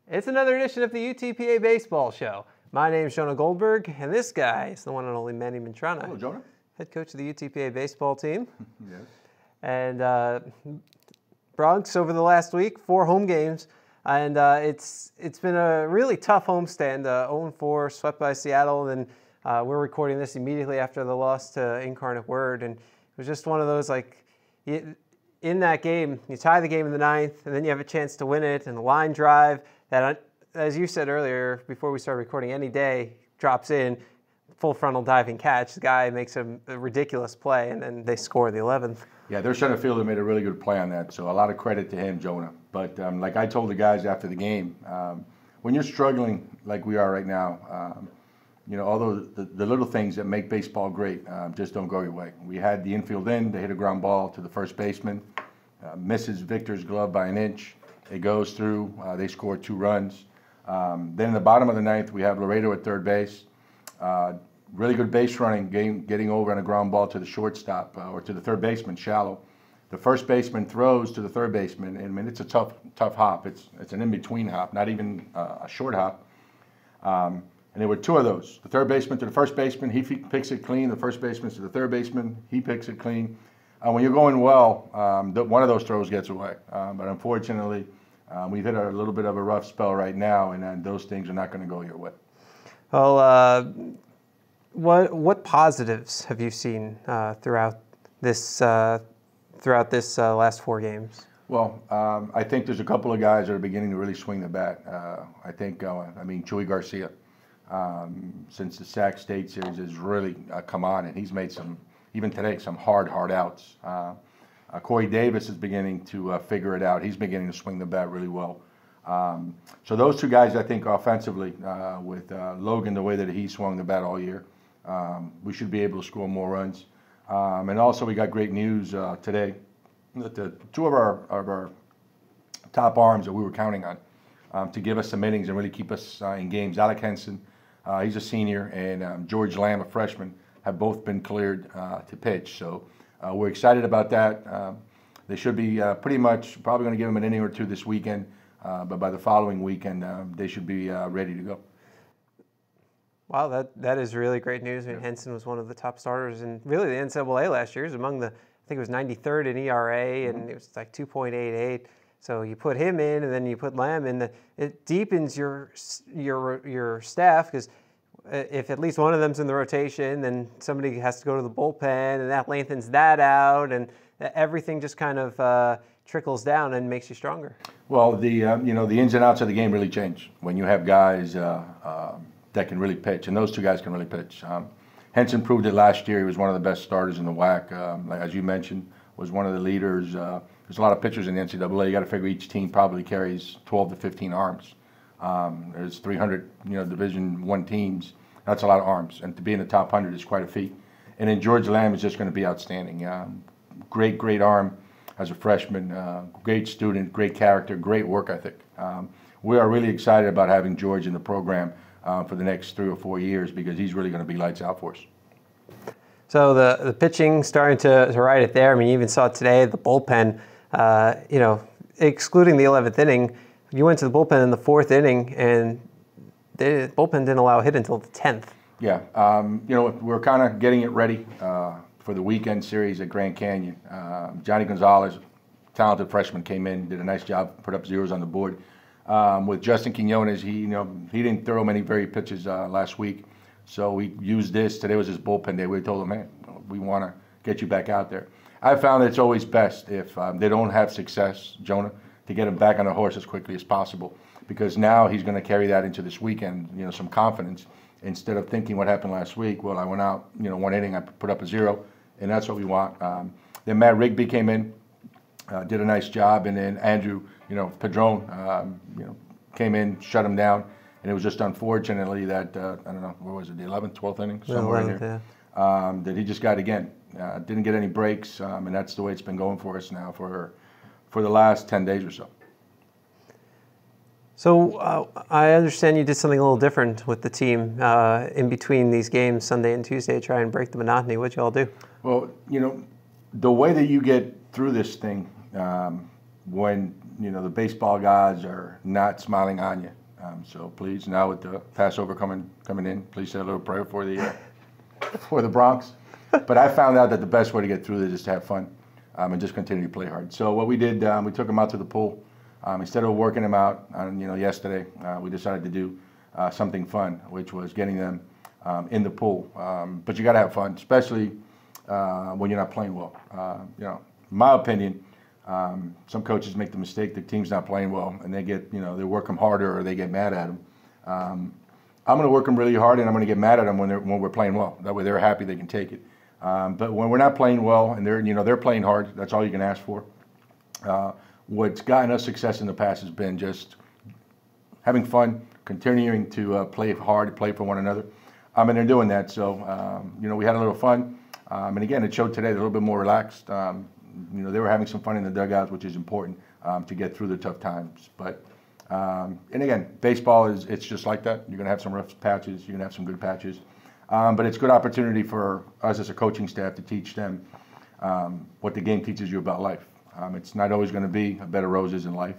It's another edition of the UTPA Baseball Show. My name's Jonah Goldberg, and this guy is the one and only Manny Mantrana. Hello, Jonah. Head coach of the UTPA baseball team. Yes. And Bronx over the last week, 4 home games. And it's been a really tough homestand, 0-4, swept by Seattle. And we're recording this immediately after the loss to Incarnate Word. And it was just one of those, like, in that game, you tie the game in the 9th, and then you have a chance to win it, and the line drive that, as you said earlier, before we started recording, any day drops in, full frontal diving catch. The guy makes a ridiculous play, and then they score the 11th. Yeah, their center fielder made a really good play on that, so a lot of credit to him, Jonah. But like I told the guys after the game, when you're struggling like we are right now, you know, all those the little things that make baseball great just don't go your way. We had the infield in, they hit a ground ball to the first baseman, misses Victor's glove by an inch. It goes through, they scored 2 runs. Then in the bottom of the 9th, we have Laredo at third base. Really good base running, getting over on a ground ball to the shortstop or to the third baseman, shallow. The first baseman throws to the third baseman, and I mean, it's a tough hop. It's an in-between hop, not even a short hop. And there were 2 of those. The third baseman to the first baseman, he picks it clean. The first baseman to the third baseman, he picks it clean. When you're going well, one of those throws gets away. But unfortunately, we've hit a little bit of a rough spell right now, and those things are not going to go your way. Well, what positives have you seen throughout this last 4 games? Well, I think there's a couple of guys that are beginning to really swing the bat. I think, Chuy Garcia, since the Sac State Series has really come on, and he's made some, even today, some hard outs. Corey Davis is beginning to figure it out. He's beginning to swing the bat really well. So those 2 guys, I think, offensively, with Logan, the way that he swung the bat all year, we should be able to score more runs. And also, we got great news today that the 2 of our top arms that we were counting on to give us some innings and really keep us in games. Alec Henson, he's a senior, and George Lamb, a freshman, have both been cleared to pitch. So we're excited about that. They should be pretty much probably going to give them an inning or 2 this weekend, but by the following weekend, they should be ready to go. Wow, that is really great news. I mean, Henson was one of the top starters in really the NCAA last year. He was among the, I think it was 93rd in ERA, and it was like 2.88. So you put him in, and then you put Lamb in. It deepens your staff, because if at least one of them's in the rotation, then somebody has to go to the bullpen, and that lengthens that out, and everything just kind of trickles down and makes you stronger. Well, the ins and outs of the game really change when you have guys that can really pitch, and those 2 guys can really pitch. Henson proved it last year. He was one of the best starters in the WAC. Like, as you mentioned, was one of the leaders. There's a lot of pitchers in the NCAA. You got to figure each team probably carries 12 to 15 arms. There's 300, Division I teams. That's a lot of arms, and to be in the top 100 is quite a feat. And then George Lamb is just going to be outstanding. Great arm as a freshman. Great student, great character, great work ethic. We are really excited about having George in the program for the next 3 or 4 years, because he's really going to be lights out for us. So the pitching starting to ride it there. I mean, you even saw it today, the bullpen, excluding the 11th inning, you went to the bullpen in the 4th inning, and the bullpen didn't allow a hit until the 10th. Yeah, we're kind of getting it ready for the weekend series at Grand Canyon. Johnny Gonzalez, talented freshman, came in, did a nice job, put up zeros on the board. With Justin Quinones, he didn't throw many very pitches last week, so we used this. Today was his bullpen day. We told him, man, we want to get you back out there. I found that it's always best if they don't have success, Jonah, to get him back on the horse as quickly as possible, because now he's going to carry that into this weekend, some confidence, instead of thinking what happened last week. Well, I went out, 1 inning, I put up a 0, and that's what we want. Then Matt Rigby came in, did a nice job, and then Andrew, Padron, came in, shut him down, and it was just unfortunately that, I don't know, what was it, the 11th, 12th inning? Somewhere in there. Yeah. That he just got again. Didn't get any breaks, and that's the way it's been going for us now for the last 10 days or so. So I understand you did something a little different with the team in between these games, Sunday and Tuesday, to try and break the monotony. What'd you all do? Well, the way that you get through this thing when the baseball gods are not smiling on you. So please, now with the Passover coming in, please say a little prayer for the Bronx. But I found out that the best way to get through this is to have fun and just continue to play hard. So what we did, we took them out to the pool. Instead of working them out on yesterday, we decided to do something fun, which was getting them in the pool. But you got to have fun, especially when you're not playing well. In my opinion, some coaches make the mistake the team's not playing well, and they get they work them harder or they get mad at them. I'm going to work them really hard, and I'm going to get mad at them when we're playing well. That way, they're happy they can take it. But when we're not playing well and they're playing hard, that's all you can ask for. What's gotten us success in the past has been just having fun, continuing to play hard, play for one another. And they're doing that. So, we had a little fun. And again, it showed today they're a little bit more relaxed. They were having some fun in the dugouts, which is important to get through the tough times. But, and again, baseball it's just like that. You're going to have some rough patches. You're going to have some good patches. But it's a good opportunity for us as a coaching staff to teach them what the game teaches you about life. It's not always going to be a bed of roses in life,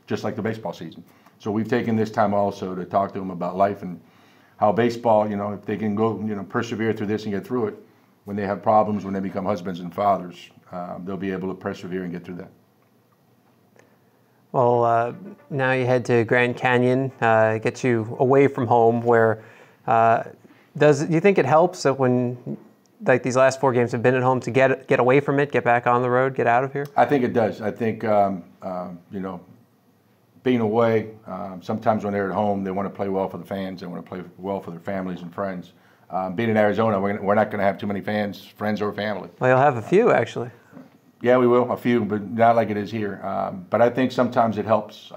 just like the baseball season. So we've taken this time also to talk to them about life and how baseball, if they can go, persevere through this and get through it, when they have problems, when they become husbands and fathers, they'll be able to persevere and get through that. Well, now you head to Grand Canyon, get you away from home. Where do you think it helps that when these last 4 games have been at home to get away from it, get back on the road, get out of here? I think it does. I think being away, sometimes when they're at home, they want to play well for the fans. They want to play well for their families and friends. Being in Arizona, we're not going to have too many fans, friends or family. Well, you'll have a few, actually. Yeah, we will, a few, but not like it is here. But I think sometimes it helps.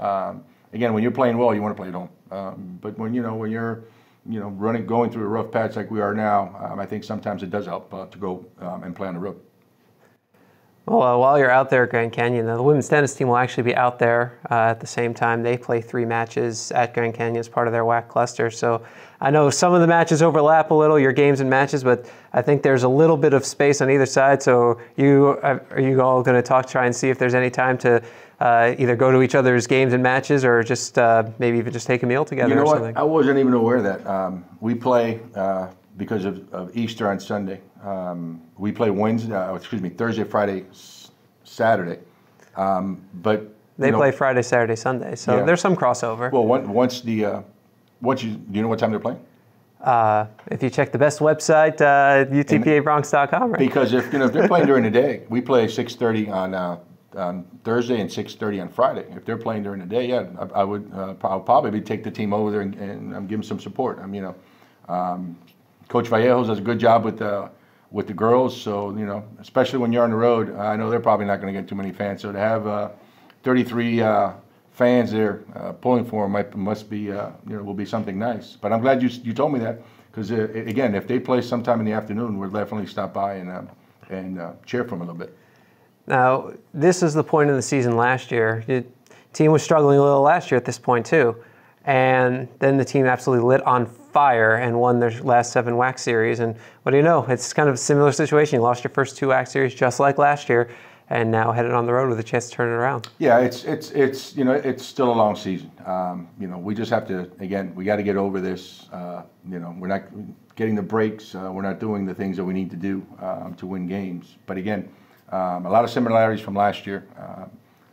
Again, when you're playing well, you want to play at home. But when you're going through a rough patch like we are now, I think sometimes it does help to go and play on the road. Well, while you're out there at Grand Canyon, the women's tennis team will actually be out there at the same time. They play 3 matches at Grand Canyon as part of their WAC cluster. So I know some of the matches overlap a little, your games and matches, but I think there's a little bit of space on either side. So are you all going to try and see if there's any time to either go to each other's games and matches, or just maybe even just take a meal together or something? I wasn't even aware of that. We play because of Easter on Sunday. We play Thursday, Friday, Saturday. But they play Friday, Saturday, Sunday. So yeah, there's some crossover. Well, do you know what time they're playing? If you check the best website, UTPABronx.com, right? Because if they're playing during the day, we play 6:30 on Thursday and 6:30 on Friday. If they're playing during the day, yeah, I'll probably take the team over there and give them some support. Coach Vallejos does a good job with the girls, so especially when you're on the road, I know they're probably not going to get too many fans. So to have 33 fans there pulling for them must be will be something nice. But I'm glad you told me that, because again, if they play sometime in the afternoon, we'll definitely stop by and cheer for them a little bit. Now, this is the point in the season last year. The team was struggling a little last year at this point too, and then the team absolutely lit on fire and won their last 7 WAC series. And what do you know? It's kind of a similar situation. You lost your first 2 WAC series just like last year, and now headed on the road with a chance to turn it around. Yeah, it's still a long season. We just have to, again, we got to get over this. We're not getting the breaks. We're not doing the things that we need to do to win games. But again, a lot of similarities from last year.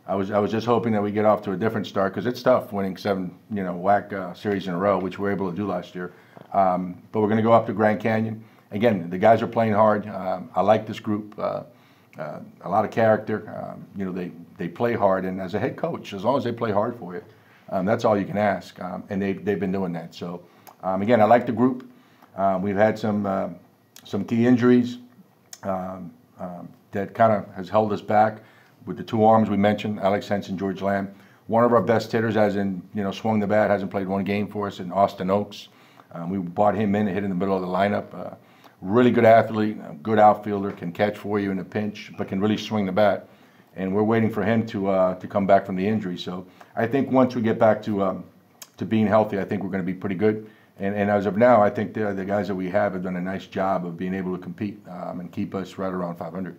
I was just hoping that we get off to a different start, because it's tough winning 7 WAC series in a row, which we were able to do last year. But we're going to go up to Grand Canyon. Again, the guys are playing hard. I like this group. A lot of character. They play hard, and as a head coach, as long as they play hard for you, that's all you can ask. And they've been doing that. So again, I like the group. We've had some key injuries that kind of has held us back. With the 2 arms we mentioned, Alex Henson, George Lamb. One of our best hitters, swung the bat, hasn't played 1 game for us, in Austin Oaks. We brought him in and hit in the middle of the lineup. Really good athlete, a good outfielder, can catch for you in a pinch, but can really swing the bat. And we're waiting for him to come back from the injury. So I think once we get back to being healthy, I think we're going to be pretty good. And as of now, I think the guys that we have done a nice job of being able to compete and keep us right around 500.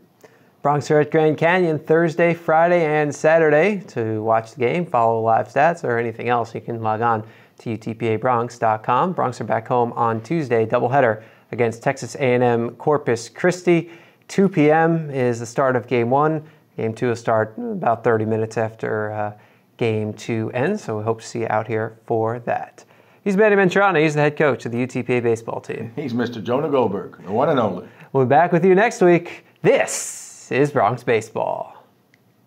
Broncs are at Grand Canyon Thursday, Friday, and Saturday. To watch the game, follow live stats, or anything else, you can log on to UTPABronx.com. Broncs are back home on Tuesday, doubleheader against Texas A&M Corpus Christi. 2 p.m. is the start of Game 1. Game 2 will start about 30 minutes after Game 2 ends, so we hope to see you out here for that. He's Manny Mantrana. He's the head coach of the UTPA baseball team. He's Mr. Jonah Goldberg, the one and only. We'll be back with you next week. This is Broncs Baseball.